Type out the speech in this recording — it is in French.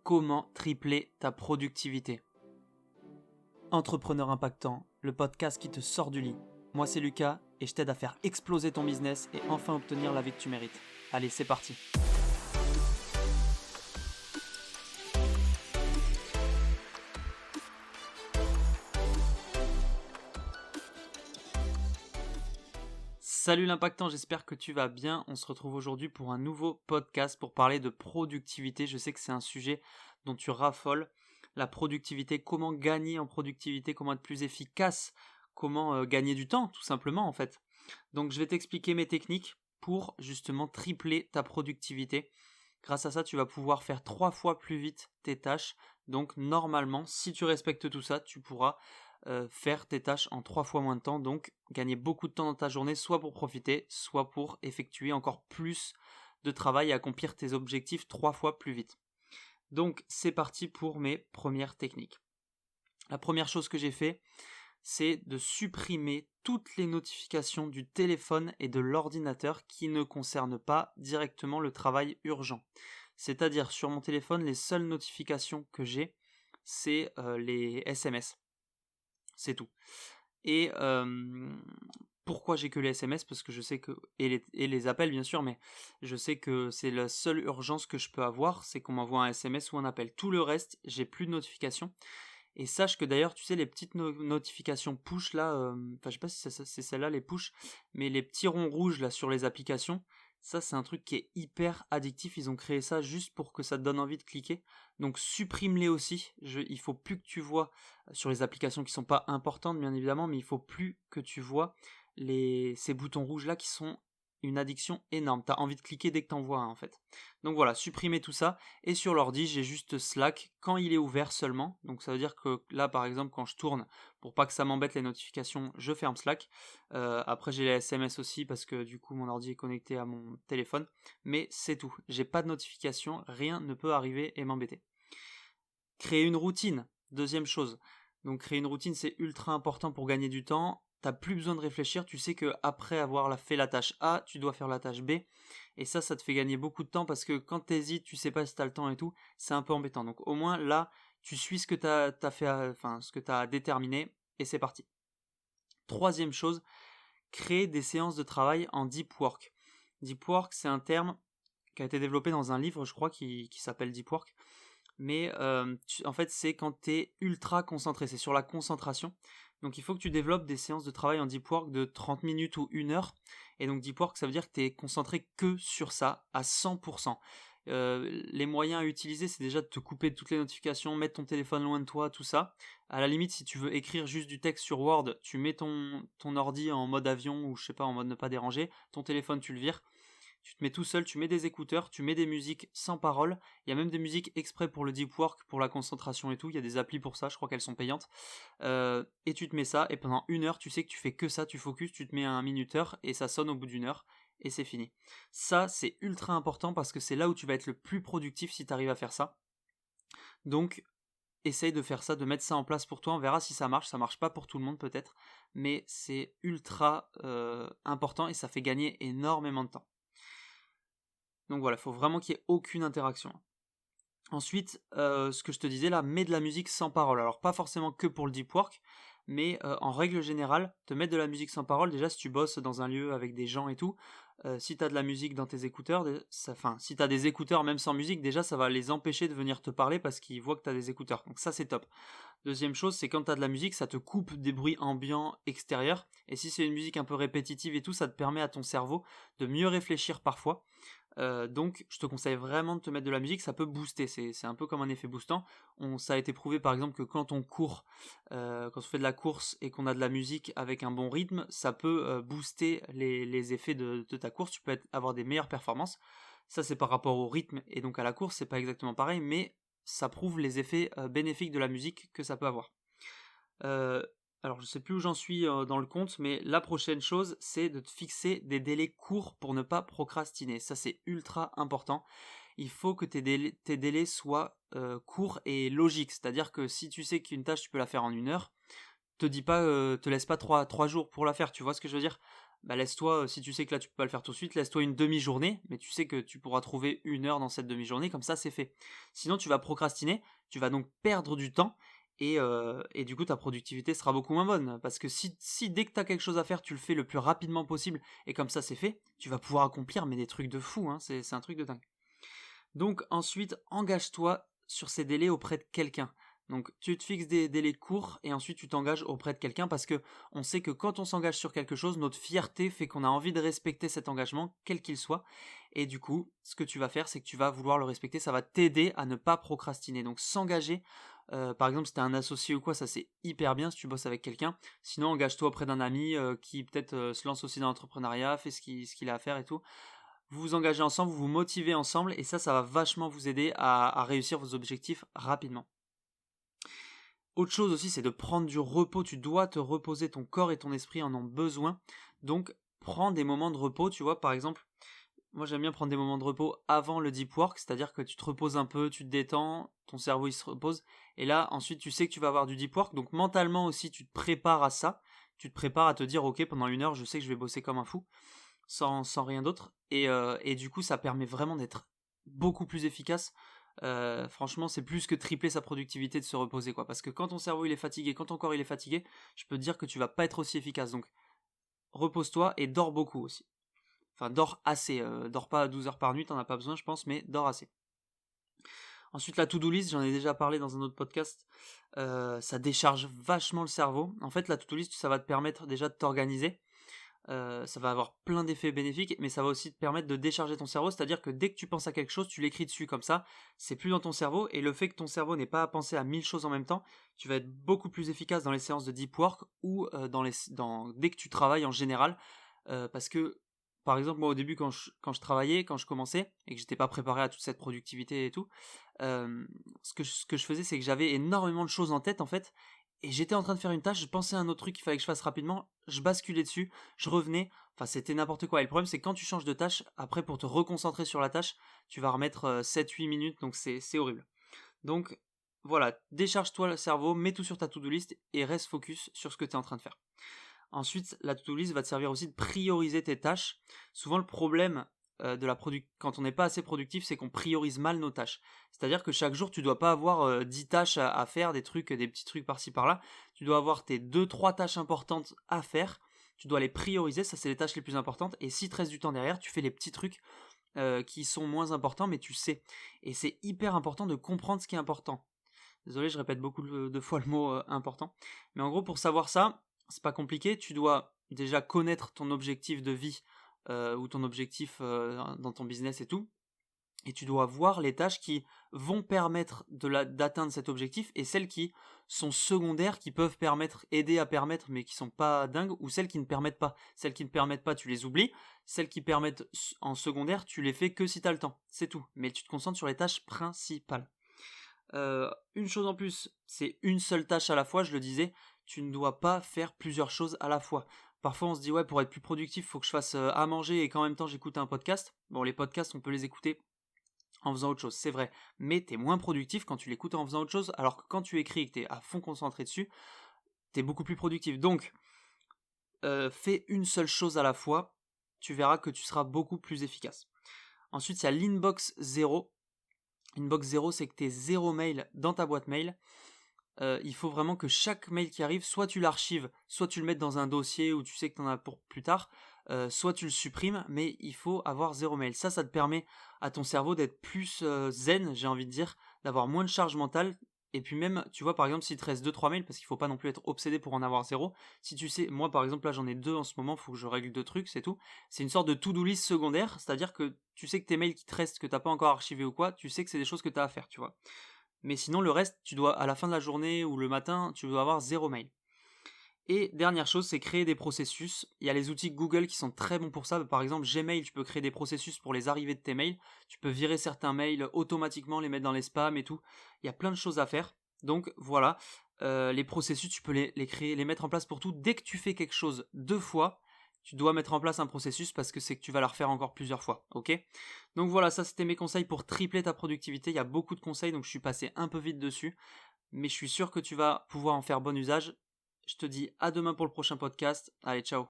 comment tripler ta productivité. Entrepreneur impactant, le podcast qui te sort du lit. Moi c'est Lucas et je t'aide à faire exploser ton business et enfin obtenir la vie que tu mérites. Allez, c'est parti. Salut l'impactant, j'espère que tu vas bien. On se retrouve aujourd'hui pour un nouveau podcast pour parler de productivité. Je sais que c'est un sujet dont tu raffoles. La productivité, comment gagner en productivité, comment être plus efficace, comment gagner du temps tout simplement en fait. Donc je vais t'expliquer mes techniques pour justement tripler ta productivité. Grâce à ça, tu vas pouvoir faire 3 fois plus vite tes tâches. Donc normalement, si tu respectes tout ça, tu pourras faire tes tâches en 3 fois moins de temps, donc gagner beaucoup de temps dans ta journée, soit pour profiter, soit pour effectuer encore plus de travail et accomplir tes objectifs 3 fois plus vite. Donc c'est parti pour mes premières techniques. La première chose que j'ai fait, c'est de supprimer toutes les notifications du téléphone et de l'ordinateur qui ne concernent pas directement le travail urgent. C'est-à-dire sur mon téléphone, les seules notifications que j'ai, c'est les SMS. C'est tout. Et pourquoi j'ai que les SMS ? Parce que je sais que, et les appels bien sûr, mais je sais que c'est la seule urgence que je peux avoir, c'est qu'on m'envoie un SMS ou un appel. Tout le reste, j'ai plus de notifications. Et sache que d'ailleurs, tu sais, les petites notifications push là, enfin je sais pas si c'est celle-là les push, mais les petits ronds rouges là sur les applications, ça c'est un truc qui est hyper addictif. Ils ont créé ça juste pour que ça te donne envie de cliquer. Donc supprime-les aussi. Il faut plus que tu vois sur les applications qui sont pas importantes bien évidemment, mais il faut plus que tu vois ces boutons rouges là qui sont une addiction énorme. T'as envie de cliquer dès que t'en vois un en fait. Donc voilà, supprimer tout ça. Et sur l'ordi, j'ai juste Slack quand il est ouvert seulement. Donc ça veut dire que là, par exemple, quand je tourne, pour pas que ça m'embête les notifications, je ferme Slack. Après, j'ai les SMS aussi parce que du coup, mon ordi est connecté à mon téléphone. Mais c'est tout. J'ai pas de notifications, rien ne peut arriver et m'embêter. Créer une routine, deuxième chose. Donc créer une routine, c'est ultra important pour gagner du temps. T'as plus besoin de réfléchir, tu sais que après avoir fait la tâche A, tu dois faire la tâche B. Et ça te fait gagner beaucoup de temps parce que quand t'hésites, tu sais pas si t'as le temps et tout, c'est un peu embêtant. Donc au moins là, tu suis ce que t'as fait, ce que t'as déterminé et c'est parti. Troisième chose, créer des séances de travail en deep work. Deep work, c'est un terme qui a été développé dans un livre, je crois, qui s'appelle Deep Work. Mais en fait, c'est quand tu es ultra concentré, c'est sur la concentration. Donc il faut que tu développes des séances de travail en deep work de 30 minutes ou 1 heure. Et donc deep work, ça veut dire que tu es concentré que sur ça, à 100%. Les moyens à utiliser, c'est déjà de te couper de toutes les notifications, mettre ton téléphone loin de toi, tout ça. À la limite, si tu veux écrire juste du texte sur Word, tu mets ton ordi en mode avion ou je sais pas, en mode ne pas déranger. Ton téléphone, tu le vires. Tu te mets tout seul, tu mets des écouteurs, tu mets des musiques sans parole. Il y a même des musiques exprès pour le deep work, pour la concentration et tout. Il y a des applis pour ça, je crois qu'elles sont payantes. Et tu te mets ça, et pendant 1 heure, tu sais que tu fais que ça, tu focuses, tu te mets à 1 minuteur, et ça sonne au bout d'1 heure, et c'est fini. Ça, c'est ultra important parce que c'est là où tu vas être le plus productif si tu arrives à faire ça. Donc, essaye de faire ça, de mettre ça en place pour toi. On verra si ça marche pas pour tout le monde peut-être, mais c'est ultra important et ça fait gagner énormément de temps. Donc voilà, il faut vraiment qu'il n'y ait aucune interaction. Ensuite, ce que je te disais là, mets de la musique sans parole. Alors pas forcément que pour le deep work, mais en règle générale, te mettre de la musique sans parole, déjà si tu bosses dans un lieu avec des gens et tout, si tu as de la musique dans tes écouteurs, si tu as des écouteurs même sans musique, déjà ça va les empêcher de venir te parler parce qu'ils voient que tu as des écouteurs. Donc ça c'est top. Deuxième chose, c'est quand tu as de la musique, ça te coupe des bruits ambiants extérieurs. Et si c'est une musique un peu répétitive et tout, ça te permet à ton cerveau de mieux réfléchir parfois. Donc je te conseille vraiment de te mettre de la musique, ça peut booster, c'est un peu comme un effet boostant. Ça a été prouvé par exemple que quand on court, quand on fait de la course et qu'on a de la musique avec un bon rythme, ça peut booster les effets de ta course, tu peux avoir des meilleures performances. Ça c'est par rapport au rythme et donc à la course, c'est pas exactement pareil, mais ça prouve les effets bénéfiques de la musique que ça peut avoir. Alors je sais plus où j'en suis dans le compte, mais la prochaine chose, c'est de te fixer des délais courts pour ne pas procrastiner. Ça, c'est ultra important. Il faut que tes délais soient courts et logiques. C'est-à-dire que si tu sais qu'une tâche, tu peux la faire en 1 heure, te laisse pas 3 jours pour la faire. Tu vois ce que je veux dire ? bah laisse-toi, si tu sais que là tu peux pas le faire tout de suite, laisse-toi une demi-journée, mais tu sais que tu pourras trouver 1 heure dans cette demi-journée, comme ça c'est fait. Sinon tu vas procrastiner, tu vas donc perdre du temps, et du coup ta productivité sera beaucoup moins bonne. Parce que si dès que tu as quelque chose à faire, tu le fais le plus rapidement possible, et comme ça c'est fait, tu vas pouvoir accomplir mais des trucs de fou, hein, c'est un truc de dingue. Donc ensuite, engage-toi sur ces délais auprès de quelqu'un. Donc tu te fixes des délais courts et ensuite tu t'engages auprès de quelqu'un parce que on sait que quand on s'engage sur quelque chose, notre fierté fait qu'on a envie de respecter cet engagement, quel qu'il soit. Et du coup, ce que tu vas faire, c'est que tu vas vouloir le respecter, ça va t'aider à ne pas procrastiner. Donc s'engager, par exemple si tu es un associé ou quoi, ça c'est hyper bien si tu bosses avec quelqu'un. Sinon, engage-toi auprès d'un ami qui peut-être se lance aussi dans l'entrepreneuriat, fait ce qu'il a à faire et tout. Vous vous engagez ensemble, vous vous motivez ensemble et ça va vachement vous aider à réussir vos objectifs rapidement. Autre chose aussi, c'est de prendre du repos. Tu dois te reposer, ton corps et ton esprit en ont besoin. Donc, prends des moments de repos. Tu vois, par exemple, moi j'aime bien prendre des moments de repos avant le deep work, c'est-à-dire que tu te reposes un peu, tu te détends, ton cerveau il se repose. Et là, ensuite, tu sais que tu vas avoir du deep work. Donc, mentalement aussi, tu te prépares à ça. Tu te prépares à te dire, ok, pendant 1 heure, je sais que je vais bosser comme un fou sans rien d'autre. Et du coup, ça permet vraiment d'être beaucoup plus efficace. Franchement, c'est plus que tripler sa productivité de se reposer, quoi. Parce que quand ton cerveau il est fatigué, quand ton corps il est fatigué, je peux te dire que tu vas pas être aussi efficace. Donc, repose-toi et dors beaucoup aussi. Enfin, dors assez. Dors pas 12 heures par nuit, t'en as pas besoin, je pense, mais dors assez. Ensuite, la to-do list, j'en ai déjà parlé dans un autre podcast. Ça décharge vachement le cerveau. En fait, la to-do list, ça va te permettre déjà de t'organiser. Ça va avoir plein d'effets bénéfiques, mais ça va aussi te permettre de décharger ton cerveau, c'est-à-dire que dès que tu penses à quelque chose, tu l'écris dessus comme ça, c'est plus dans ton cerveau, et le fait que ton cerveau n'ait pas à penser à 1000 choses en même temps, tu vas être beaucoup plus efficace dans les séances de deep work ou dès que tu travailles en général, parce que par exemple moi au début quand je travaillais, quand je commençais, et que j'étais pas préparé à toute cette productivité et tout, ce que je faisais c'est que j'avais énormément de choses en tête en fait, et j'étais en train de faire une tâche, je pensais à un autre truc qu'il fallait que je fasse rapidement, je basculais dessus, je revenais, enfin c'était n'importe quoi. Et le problème c'est que quand tu changes de tâche, après pour te reconcentrer sur la tâche, tu vas remettre 7-8 minutes, donc c'est horrible. Donc voilà, décharge-toi le cerveau, mets tout sur ta to-do list et reste focus sur ce que tu es en train de faire. Ensuite, la to-do list va te servir aussi de prioriser tes tâches. Souvent le problème quand on n'est pas assez productif, c'est qu'on priorise mal nos tâches. C'est-à-dire que chaque jour, tu dois pas avoir 10 tâches à faire, des petits trucs par-ci par-là. Tu dois avoir tes 2-3 tâches importantes à faire. Tu dois les prioriser, ça c'est les tâches les plus importantes. Et si te reste du temps derrière, tu fais les petits trucs qui sont moins importants, mais tu sais. Et c'est hyper important de comprendre ce qui est important. Désolé, je répète beaucoup de fois le mot important. Mais en gros, pour savoir ça, c'est pas compliqué. Tu dois déjà connaître ton objectif de vie ou ton objectif dans ton business et tout. Et tu dois voir les tâches qui vont permettre d'atteindre cet objectif et celles qui sont secondaires, qui peuvent aider à permettre, mais qui sont pas dingues, ou celles qui ne permettent pas. Celles qui ne permettent pas, tu les oublies. Celles qui permettent en secondaire, tu les fais que si tu as le temps. C'est tout. Mais tu te concentres sur les tâches principales. Une chose en plus, c'est une seule tâche à la fois, je le disais, tu ne dois pas faire plusieurs choses à la fois. Parfois on se dit ouais, pour être plus productif, il faut que je fasse à manger et qu'en même temps j'écoute un podcast. Bon, les podcasts, on peut les écouter en faisant autre chose, c'est vrai, mais t'es moins productif quand tu l'écoutes en faisant autre chose, alors que quand tu écris et que t'es à fond concentré dessus, t'es beaucoup plus productif. Donc, fais une seule chose à la fois, tu verras que tu seras beaucoup plus efficace. Ensuite, il y a l'inbox 0. Inbox 0, c'est que tu es 0 mail dans ta boîte mail. Il faut vraiment que chaque mail qui arrive, soit tu l'archives, soit tu le mets dans un dossier où tu sais que tu en as pour plus tard, soit tu le supprimes, mais il faut avoir 0 mail. Ça te permet à ton cerveau d'être plus zen, j'ai envie de dire, d'avoir moins de charge mentale. Et puis même, tu vois, par exemple, s'il te reste 2-3 mails, parce qu'il faut pas non plus être obsédé pour en avoir 0, si tu sais, moi par exemple, là j'en ai 2 en ce moment, il faut que je règle 2 trucs, c'est tout. C'est une sorte de to-do list secondaire, c'est-à-dire que tu sais que tes mails qui te restent, que t'as pas encore archivé ou quoi, tu sais que c'est des choses que tu as à faire, tu vois. Mais sinon, le reste, tu dois, à la fin de la journée ou le matin, tu dois avoir 0 mail. Et dernière chose, c'est créer des processus. Il y a les outils Google qui sont très bons pour ça. Par exemple, Gmail, tu peux créer des processus pour les arrivées de tes mails. Tu peux virer certains mails automatiquement, les mettre dans les spams et tout. Il y a plein de choses à faire. Donc voilà, les processus, tu peux les créer, les mettre en place pour tout. Dès que tu fais quelque chose 2 fois, tu dois mettre en place un processus parce que c'est que tu vas le refaire encore plusieurs fois. Ok ? Donc voilà, ça c'était mes conseils pour tripler ta productivité. Il y a beaucoup de conseils, donc je suis passé un peu vite dessus. Mais je suis sûr que tu vas pouvoir en faire bon usage. Je te dis à demain pour le prochain podcast. Allez, ciao.